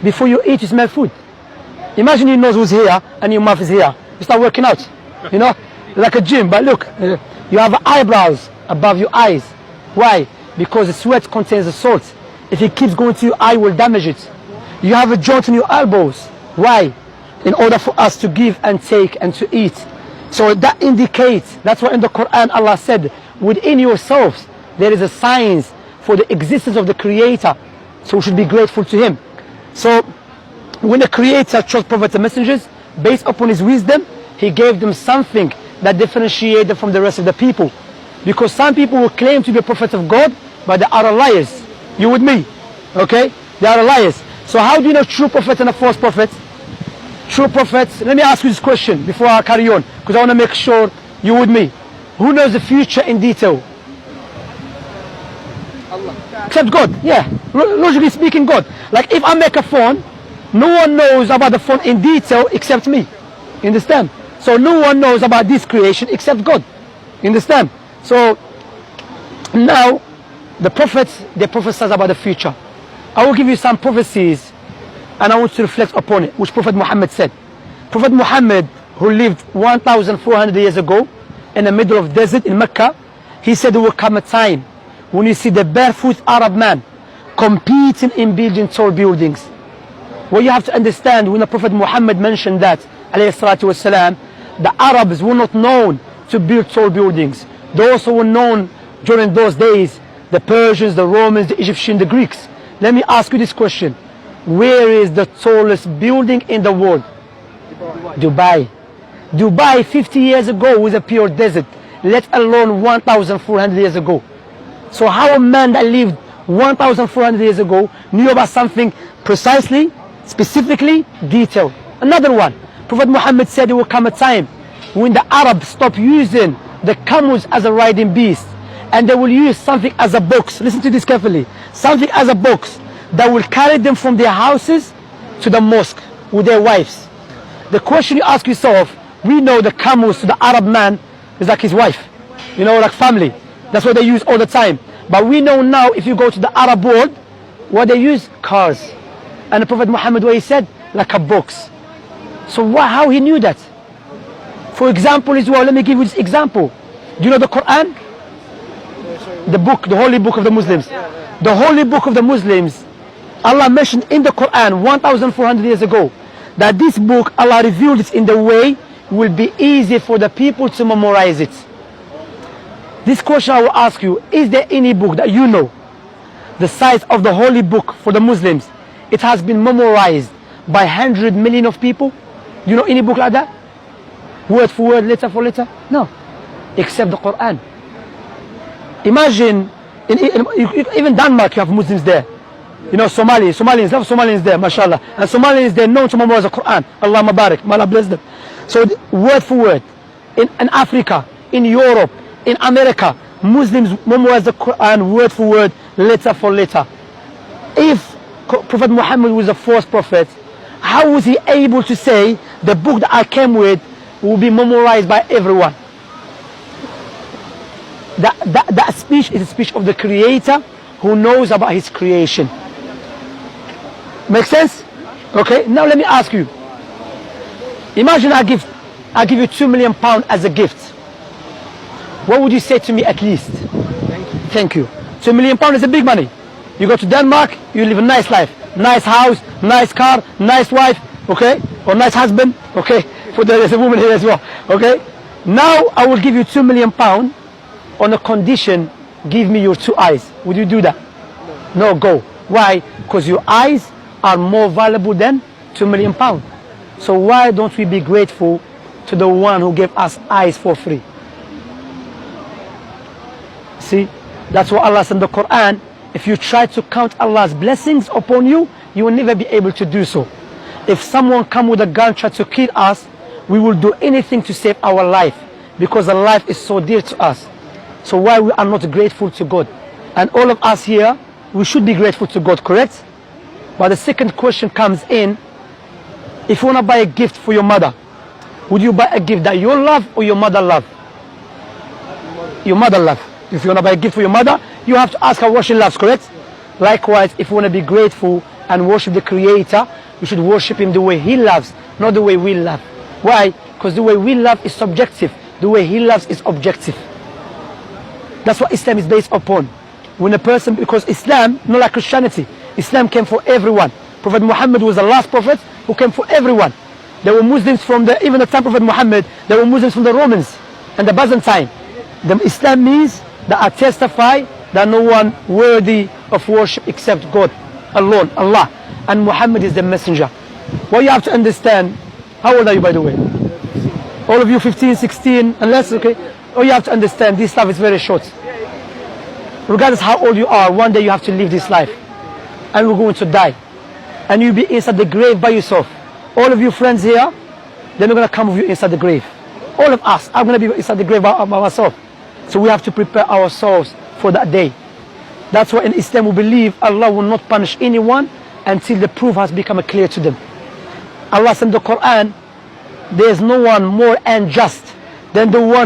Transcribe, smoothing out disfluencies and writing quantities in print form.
Before you eat, you smell food. Imagine your nose was here and your mouth is here. You start working out, you know, like a gym. But look, you have eyebrows above your eyes. Why? Because the sweat contains the salt. If it keeps going to your eye, it will damage it. You have a joint in your elbows. Why? In order for us to give and take and to eat. So that indicates, that's why in the Quran Allah said, within yourselves there is a signs for the existence of the Creator. So we should be grateful to Him. So when the Creator chose prophets and messengers, based upon His wisdom, He gave them something that differentiated them from the rest of the people. Because some people will claim to be a prophet of God, but they are liars. You with me? Okay? They are liars. So how do you know true prophet and a false prophet? True prophets, let me ask you this question before I carry on, because I want to make sure you with me. Who knows the future in detail? Allah. Except God, yeah. Logically speaking, God. Like if I make a phone, no one knows about the phone in detail except me. You understand? So no one knows about this creation except God. You understand? So now the prophets, they prophesy about the future. I will give you some prophecies and I want to reflect upon it, which Prophet Muhammad said. Prophet Muhammad, who lived 1,400 years ago in the middle of desert in Mecca, he said there will come a time when you see the barefoot Arab man competing in building tall buildings. What you have to understand, when the Prophet Muhammad mentioned that, alayhi salatu wasalam, the Arabs were not known to build tall buildings. Those who were known during those days, the Persians, the Romans, the Egyptians, the Greeks. Let me ask you this question. Where is the tallest building in the world? Dubai. Dubai 50 years ago was a pure desert, let alone 1,400 years ago. So how a man that lived 1,400 years ago knew about something precisely, specifically, detailed? Another one, Prophet Muhammad said there will come a time when the Arabs stop using the camels as a riding beast, and they will use something as a box. Listen to this carefully. Something as a box that will carry them from their houses to the mosque with their wives. The question you ask yourself, we know the camels to the Arab man is like his wife, you know, like family. That's what they use all the time. But we know now, if you go to the Arab world, what they use? Cars. And the Prophet Muhammad, what he said? Like a box. So how he knew that? For example as well, let me give you this example. Do you know the Quran? The book, the holy book of the Muslims. The holy book of the Muslims, Allah mentioned in the Quran 1,400 years ago that this book, Allah revealed it in the way will be easy for the people to memorize it. This question I will ask you, is there any book that you know the size of the holy book for the Muslims? It has been memorized by 100 million of people. You know any book like that? Word for word, letter for letter? No. Except the Quran. Imagine, even Denmark, you have Muslims there. You know, Somalians have Somalians there, mashallah. And Somalians, they're known to memorize the Quran. Allah Mabarak, may Allah bless them. So word for word, in Africa, in Europe, in America, Muslims memorize the Quran word for word, letter for letter. If Prophet Muhammad was a false prophet, how was he able to say the book that I came with will be memorized by everyone? That speech is a speech of the Creator who knows about His creation. Make sense? Okay, now let me ask you. Imagine I give you £2 million as a gift. What would you say to me at least? Thank you. £2 million is a big money. You go to Denmark, you live a nice life. Nice house, nice car, nice wife, okay? Or nice husband, okay? There's a woman here as well, okay? Now I will give you £2 million on a condition, give me your 2 eyes. Would you do that? No, go. Why? Because your eyes are more valuable than £2 million. So why don't we be grateful to the one who gave us eyes for free? See, that's what Allah said in the Quran. If you try to count Allah's blessings upon you, you will never be able to do so. If someone come with a gun try to kill us, we will do anything to save our life, because the life is so dear to us. So why we are not grateful to God? And all of us here, we should be grateful to God, correct? But the second question comes in, if you want to buy a gift for your mother, would you buy a gift that you love or your mother love? Your mother love. If you want to buy a gift for your mother, you have to ask her what she loves, correct? Likewise, if you want to be grateful, and worship the Creator, we should worship Him the way He loves, not the way we love. Why? Because the way we love is subjective. The way He loves is objective. That's what Islam is based upon. When a person, because Islam, not like Christianity, Islam came for everyone. Prophet Muhammad was the last prophet who came for everyone. There were Muslims from even the time of Prophet Muhammad, there were Muslims from the Romans and the Byzantine. The Islam means that I testify that no one worthy of worship except God alone, Allah. And Muhammad is the messenger. What you have to understand, how old are you by the way? All of you 15, 16, unless, okay. All you have to understand, this life is very short. Regardless how old you are, one day you have to leave this life. And we're going to die. And you'll be inside the grave by yourself. All of you friends here, they're not going to come with you inside the grave. All of us are going to be inside the grave by ourselves. So we have to prepare ourselves for that day. That's why in Islam we believe Allah will not punish anyone until the proof has become clear to them. Allah said in the Quran, there is no one more unjust than the one